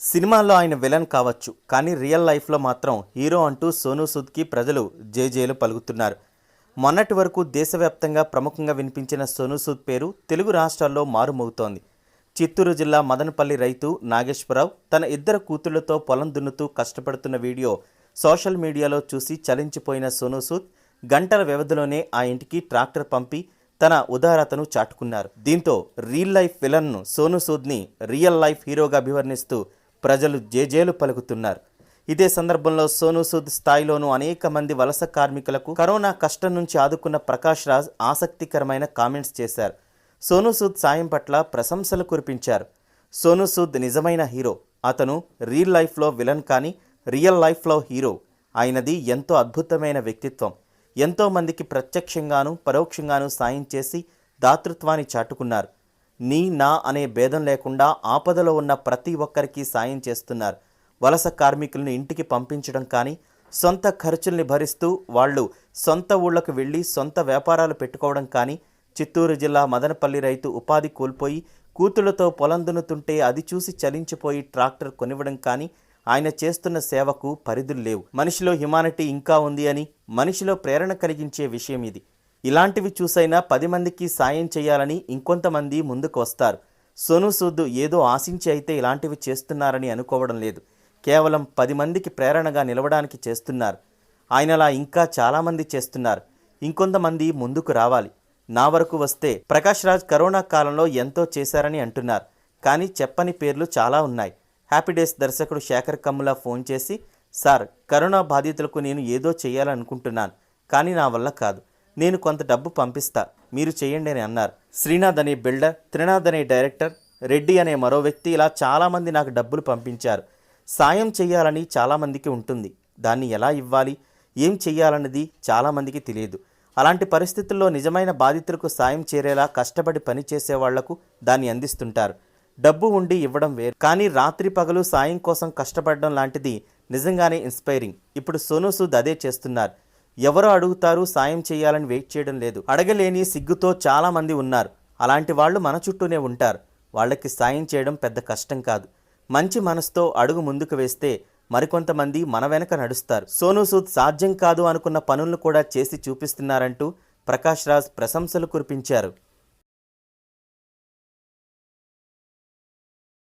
సినిమాల్లో ఆయన విలన్ కావచ్చు, కానీ రియల్ లైఫ్లో మాత్రం హీరో అంటూ సోనూ సూద్కి ప్రజలు జేజేలు పలుకుతున్నారు. మొన్నటి వరకు దేశవ్యాప్తంగా ప్రముఖంగా వినిపించిన సోనూ సూద్ పేరు తెలుగు రాష్ట్రాల్లో మారుమోగుతోంది. చిత్తూరు జిల్లా మదనపల్లి రైతు నాగేశ్వరరావు తన ఇద్దరు కూతుళ్లతో పొలం దున్నుతూ కష్టపడుతున్న వీడియో సోషల్ మీడియాలో చూసి చలించిపోయిన సోనూ సూద్ గంటల వ్యవధిలోనే ఆ ఇంటికి ట్రాక్టర్ పంపి తన ఉదారతను చాటుకున్నారు. దీంతో రియల్ లైఫ్ విలన్ను సోనూ సూద్ని రియల్ లైఫ్ హీరోగా అభివర్ణిస్తూ ప్రజలు జేజేలు పలుకుతున్నారు. ఇదే సందర్భంలో సోనూ సూద్ స్థాయిలోనూ అనేక మంది వలస కార్మికులకు కరోనా కష్టం నుంచి ఆదుకున్న ప్రకాష్ రాజ్ ఆసక్తికరమైన కామెంట్స్ చేశారు. సోనూ సూద్ సాయం పట్ల ప్రశంసలు కురిపించారు. సోనూ సూద్ నిజమైన హీరో. అతను రియల్ లైఫ్లో విలన్ కానీ రియల్ లైఫ్లో హీరో. ఆయనది ఎంతో అద్భుతమైన వ్యక్తిత్వం. ఎంతో మందికి ప్రత్యక్షంగాను పరోక్షంగాను సాయం చేసి దాతృత్వాన్ని చాటుకున్నారు. నీ నా అనే భేదం లేకుండా ఆపదలో ఉన్న ప్రతి ఒక్కరికి సాయం చేస్తున్నారు. వలస కార్మికులను ఇంటికి పంపించడం కానీ, సొంత ఖర్చుల్ని భరిస్తూ వాళ్ళు సొంత ఊళ్ళకు వెళ్ళి సొంత వ్యాపారాలు పెట్టుకోవడం కానీ, చిత్తూరు జిల్లా మదనపల్లి రైతు ఉపాధి కోల్పోయి కూతుళ్లతో పొలం దున్నుతుంటే అది చూసి చలించిపోయి ట్రాక్టర్ కొనివ్వడం కానీ, ఆయన చేస్తున్న సేవకు పరిధులు లేవు. మనిషిలో హ్యుమానిటీ ఇంకా ఉంది అని మనిషిలో ప్రేరణ కలిగించే విషయం ఇది. ఇలాంటివి చూసైనా 10 మందికి సాయం చేయాలని ఇంకొంతమంది ముందుకు వస్తారు. సోనూ సూద్ ఏదో ఆశించి అయితే ఇలాంటివి చేస్తున్నారని అనుకోవడం లేదు. కేవలం 10 మందికి ప్రేరణగా నిలవడానికి చేస్తున్నారు. ఆయనలా ఇంకా చాలామంది చేస్తున్నారు. ఇంకొంతమంది ముందుకు రావాలి. నా వరకు వస్తే ప్రకాష్ రాజ్ కరోనా కాలంలో ఎంతో చేశారని అంటున్నారు. కానీ చెప్పని పేర్లు చాలా ఉన్నాయి. హ్యాపీ డేస్ దర్శకుడు శేఖర్ కమ్ములా ఫోన్ చేసి, సార్, కరోనా బాధితులకు నేను ఏదో చేయాలనుకుంటున్నాను, కానీ నా వల్ల కాదు. నేను కొంత డబ్బు పంపిస్తా, మీరు చేయండి అని అన్నారు. శ్రీనాథ్ అనే బిల్డర్, త్రినాథ్ అనే డైరెక్టర్, రెడ్డి అనే మరో వ్యక్తి ఇలా చాలామంది నాకు డబ్బులు పంపించారు. సాయం చేయాలని చాలామందికి ఉంటుంది. దాన్ని ఎలా ఇవ్వాలి, ఏం చెయ్యాలన్నది చాలామందికి తెలియదు. అలాంటి పరిస్థితుల్లో నిజమైన బాధితులకు సాయం చేరేలా కష్టపడి పనిచేసే వాళ్లకు దాన్ని అందిస్తుంటారు. డబ్బు ఉండి ఇవ్వడం వేరు, కానీ రాత్రి పగలు సాయం కోసం కష్టపడడం లాంటిది నిజంగానే ఇన్స్పైరింగ్. ఇప్పుడు సోనూ సూద్ అదే చేస్తున్నారు. ఎవరో అడుగుతారు, సాయం చేయాలని వెయిట్ చేయడం లేదు. అడగలేని సిగ్గుతో చాలామంది ఉన్నారు. అలాంటి వాళ్ళు మన చుట్టూనే ఉంటారు. వాళ్ళకి సాయం చేయడం పెద్ద కష్టం కాదు. మంచి మనసుతో అడుగు ముందుకు వేస్తే మరికొంతమంది మన వెనక నడుస్తారు. సోనూ సూద్ సాధ్యం కాదు అనుకున్న పనులను కూడా చేసి చూపిస్తున్నారంటూ ప్రకాష్ రాజ్ ప్రశంసలు కురిపించారు.